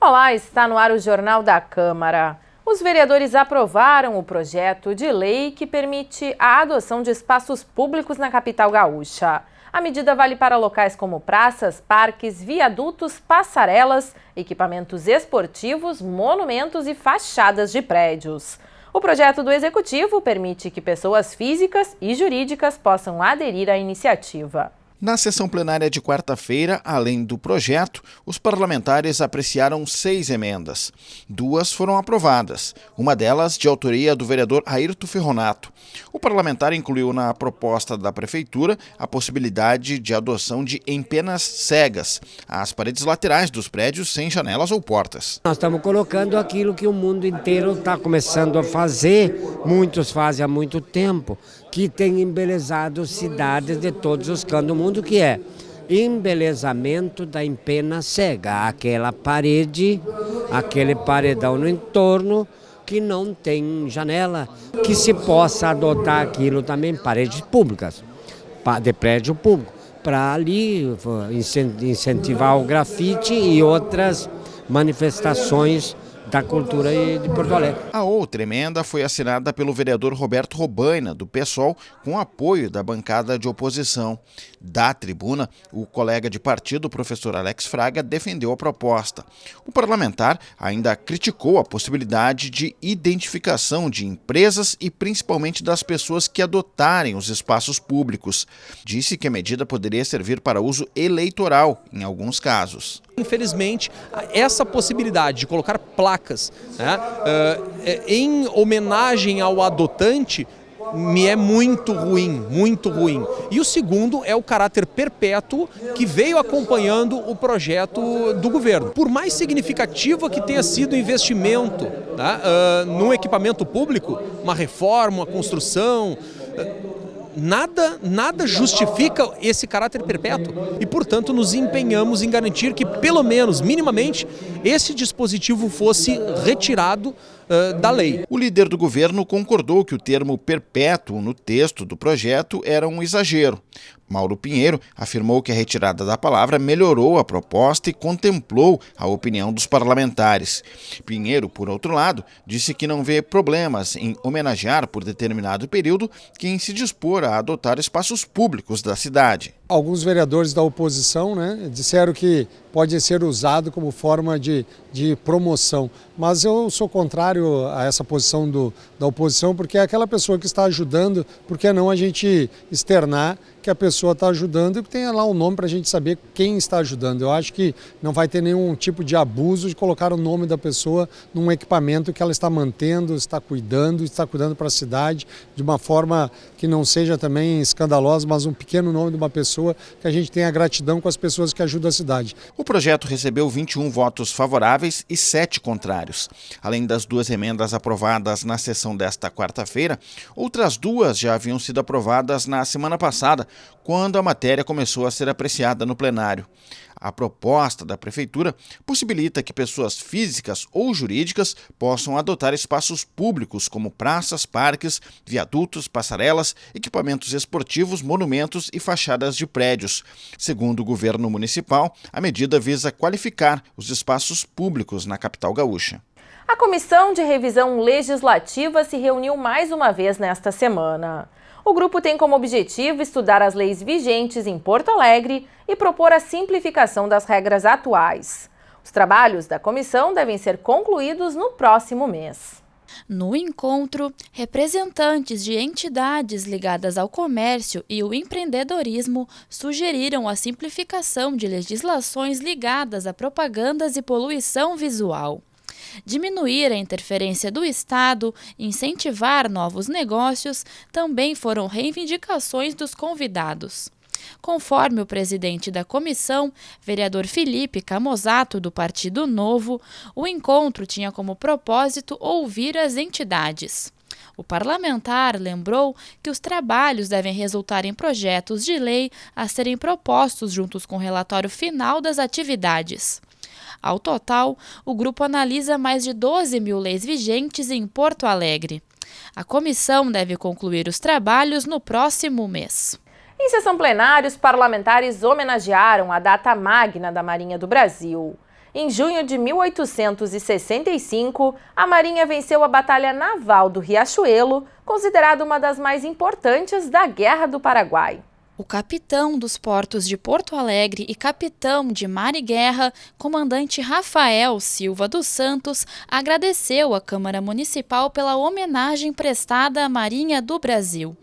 Olá, está no ar o Jornal da Câmara. Os vereadores aprovaram o projeto de lei que permite a adoção de espaços públicos na capital gaúcha. A medida vale para locais como praças, parques, viadutos, passarelas, equipamentos esportivos, monumentos e fachadas de prédios. O projeto do Executivo permite que pessoas físicas e jurídicas possam aderir à iniciativa. Na sessão plenária de quarta-feira, além do projeto, os parlamentares apreciaram 6 emendas. 2 foram aprovadas, uma delas de autoria do vereador Airto Ferronato. O parlamentar incluiu na proposta da Prefeitura a possibilidade de adoção de empenas cegas às paredes laterais dos prédios sem janelas ou portas. Nós estamos colocando aquilo que o mundo inteiro está começando a fazer, muitos fazem há muito tempo, que tem embelezado cidades de todos os cantos do mundo, que é embelezamento da empena cega, aquela parede, aquele paredão no entorno que não tem janela, que se possa adotar aquilo também, paredes públicas, de prédio público, para ali incentivar o grafite e outras manifestações da cultura de Porto Alegre. A outra emenda foi assinada pelo vereador Roberto Robaina, do PSOL, com apoio da bancada de oposição. Da tribuna, o colega de partido, o professor Alex Fraga, defendeu a proposta. O parlamentar ainda criticou a possibilidade de identificação de empresas e principalmente das pessoas que adotarem os espaços públicos. Disse que a medida poderia servir para uso eleitoral, em alguns casos. Infelizmente, essa possibilidade de colocar placas, né, em homenagem ao adotante me é muito ruim, muito ruim. E o segundo é o caráter perpétuo que veio acompanhando o projeto do governo. Por mais significativo que tenha sido o investimento, tá, num equipamento público, uma reforma, uma construção, nada justifica esse caráter perpétuo e, portanto, nos empenhamos em garantir que, pelo menos, minimamente, esse dispositivo fosse retirado da lei. O líder do governo concordou que o termo perpétuo no texto do projeto era um exagero. Mauro Pinheiro afirmou que a retirada da palavra melhorou a proposta e contemplou a opinião dos parlamentares. Pinheiro, por outro lado, disse que não vê problemas em homenagear por determinado período quem se dispor a adotar espaços públicos da cidade. Alguns vereadores da oposição, disseram que pode ser usado como forma de promoção, mas eu sou contrário a essa posição da oposição, porque é aquela pessoa que está ajudando, por que não a gente externar que a pessoa está ajudando e tenha lá um nome para a gente saber quem está ajudando. Eu acho que não vai ter nenhum tipo de abuso de colocar o nome da pessoa num equipamento que ela está mantendo, está cuidando para a cidade de uma forma que não seja também escandalosa, mas um pequeno nome de uma pessoa que a gente tenha gratidão com as pessoas que ajudam a cidade. O projeto recebeu 21 votos favoráveis e 7 contrários. Além das 2 emendas aprovadas na sessão desta quarta-feira, outras 2 já haviam sido aprovadas na semana passada, quando a matéria começou a ser apreciada no plenário. A proposta da Prefeitura possibilita que pessoas físicas ou jurídicas possam adotar espaços públicos como praças, parques, viadutos, passarelas, equipamentos esportivos, monumentos e fachadas de prédios. Segundo o governo municipal, a medida visa qualificar os espaços públicos na capital gaúcha. A Comissão de Revisão Legislativa se reuniu mais uma vez nesta semana. O grupo tem como objetivo estudar as leis vigentes em Porto Alegre e propor a simplificação das regras atuais. Os trabalhos da comissão devem ser concluídos no próximo mês. No encontro, representantes de entidades ligadas ao comércio e o empreendedorismo sugeriram a simplificação de legislações ligadas a propagandas e poluição visual. Diminuir a interferência do Estado, incentivar novos negócios, também foram reivindicações dos convidados. Conforme o presidente da comissão, vereador Felipe Camozato, do Partido Novo, o encontro tinha como propósito ouvir as entidades. O parlamentar lembrou que os trabalhos devem resultar em projetos de lei a serem propostos juntos com o relatório final das atividades. Ao total, o grupo analisa mais de 12 mil leis vigentes em Porto Alegre. A comissão deve concluir os trabalhos no próximo mês. Em sessão plenária, os parlamentares homenagearam a data magna da Marinha do Brasil. Em junho de 1865, a Marinha venceu a Batalha Naval do Riachuelo, considerada uma das mais importantes da Guerra do Paraguai. O capitão dos portos de Porto Alegre e capitão de mar e guerra, comandante Rafael Silva dos Santos, agradeceu à Câmara Municipal pela homenagem prestada à Marinha do Brasil.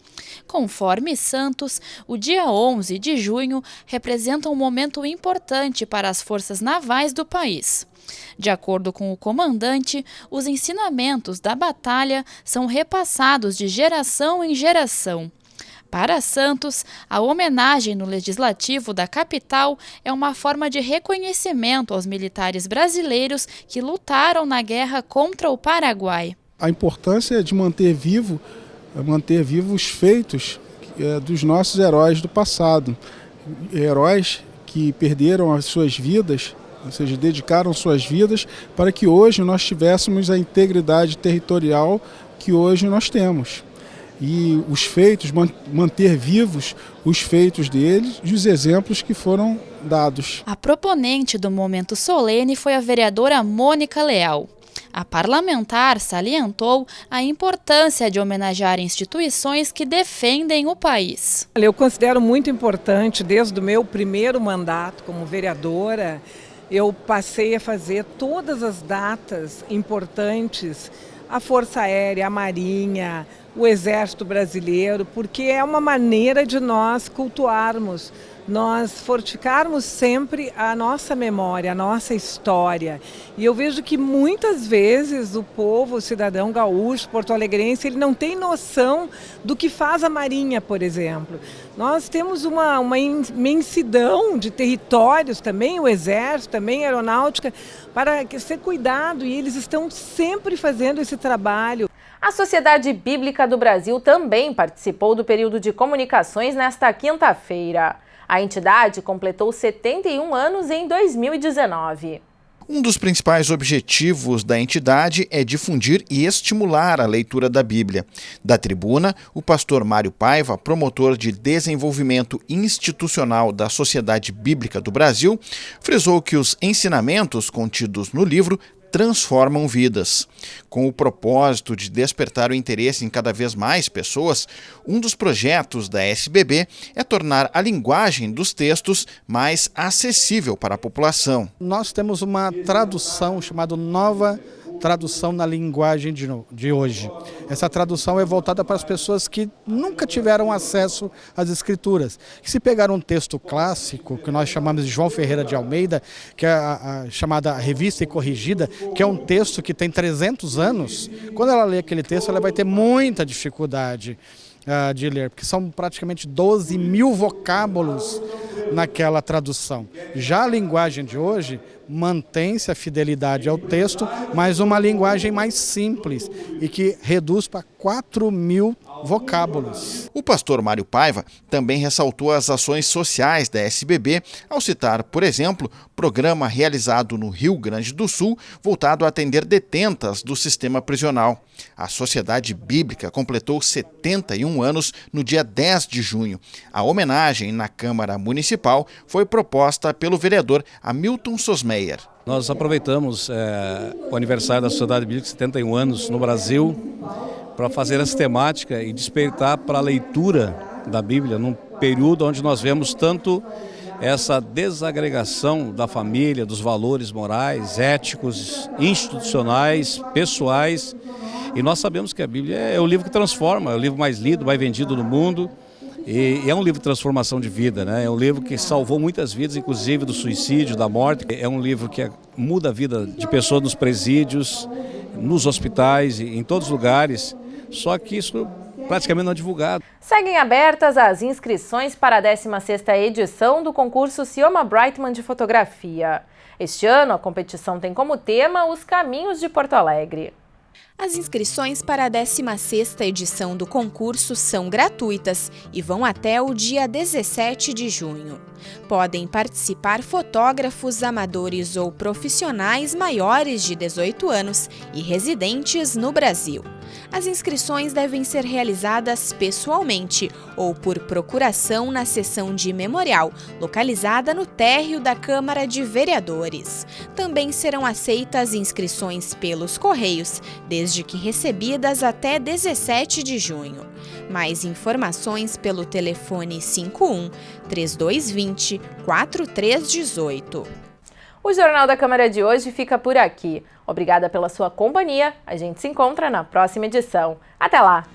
Conforme Santos, o dia 11 de junho representa um momento importante para as forças navais do país. De acordo com o comandante, os ensinamentos da batalha são repassados de geração em geração. Para Santos, a homenagem no Legislativo da capital é uma forma de reconhecimento aos militares brasileiros que lutaram na guerra contra o Paraguai. A importância é de manter vivo os feitos dos nossos heróis do passado. Heróis que perderam as suas vidas, ou seja, dedicaram suas vidas para que hoje nós tivéssemos a integridade territorial que hoje nós temos. E os feitos, manter vivos os feitos deles e os exemplos que foram dados. A proponente do momento solene foi a vereadora Mônica Leal. A parlamentar salientou a importância de homenagear instituições que defendem o país. Eu considero muito importante, desde o meu primeiro mandato como vereadora, eu passei a fazer todas as datas importantes, a Força Aérea, a Marinha, o Exército Brasileiro, porque é uma maneira de nós cultuarmos, nós fortificarmos sempre a nossa memória, a nossa história. E eu vejo que muitas vezes o povo, o cidadão gaúcho, porto-alegrense, ele não tem noção do que faz a Marinha, por exemplo. Nós temos uma imensidão de territórios também, o Exército, também a Aeronáutica, para ser cuidado, e eles estão sempre fazendo esse trabalho. A Sociedade Bíblica do Brasil também participou do período de comunicações nesta quinta-feira. A entidade completou 71 anos em 2019. Um dos principais objetivos da entidade é difundir e estimular a leitura da Bíblia. Da tribuna, o pastor Mário Paiva, promotor de desenvolvimento institucional da Sociedade Bíblica do Brasil, frisou que os ensinamentos contidos no livro transformam vidas. Com o propósito de despertar o interesse em cada vez mais pessoas, um dos projetos da SBB é tornar a linguagem dos textos mais acessível para a população. Nós temos uma tradução chamada Nova Tradução na Linguagem de hoje. Essa tradução é voltada para as pessoas que nunca tiveram acesso às escrituras. Se pegar um texto clássico, que nós chamamos de João Ferreira de Almeida, que é a chamada Revista e Corrigida, que é um texto que tem 300 anos, quando ela lê aquele texto, ela vai ter muita dificuldade de ler, porque são praticamente 12 mil vocábulos naquela tradução. Já a linguagem de hoje mantém-se a fidelidade ao texto, mas uma linguagem mais simples e que reduz para 4 mil vocábulos. O pastor Mário Paiva também ressaltou as ações sociais da SBB ao citar, por exemplo, programa realizado no Rio Grande do Sul voltado a atender detentas do sistema prisional. A Sociedade Bíblica completou 71 anos no dia 10 de junho. A homenagem na Câmara Municipal foi proposta pelo vereador Hamilton Sosmeyer. Nós aproveitamos o aniversário da Sociedade Bíblica, 71 anos no Brasil, para fazer essa temática e despertar para a leitura da Bíblia num período onde nós vemos tanto essa desagregação da família, dos valores morais, éticos, institucionais, pessoais. E nós sabemos que a Bíblia é o livro que transforma, é o livro mais lido, mais vendido no mundo. E é um livro de transformação de vida, né? É um livro que salvou muitas vidas, inclusive do suicídio, da morte. É um livro que muda a vida de pessoas nos presídios, nos hospitais, em todos os lugares. Só que isso praticamente não é divulgado. Seguem abertas as inscrições para a 16ª edição do concurso Cioma Brightman de fotografia. Este ano, a competição tem como tema os caminhos de Porto Alegre. As inscrições para a 16ª edição do concurso são gratuitas e vão até o dia 17 de junho. Podem participar fotógrafos, amadores ou profissionais maiores de 18 anos e residentes no Brasil. As inscrições devem ser realizadas pessoalmente ou por procuração na seção de memorial, localizada no térreo da Câmara de Vereadores. Também serão aceitas inscrições pelos Correios, desde que recebidas até 17 de junho. Mais informações pelo telefone 51 3220 4318. O Jornal da Câmara de hoje fica por aqui. Obrigada pela sua companhia. A gente se encontra na próxima edição. Até lá!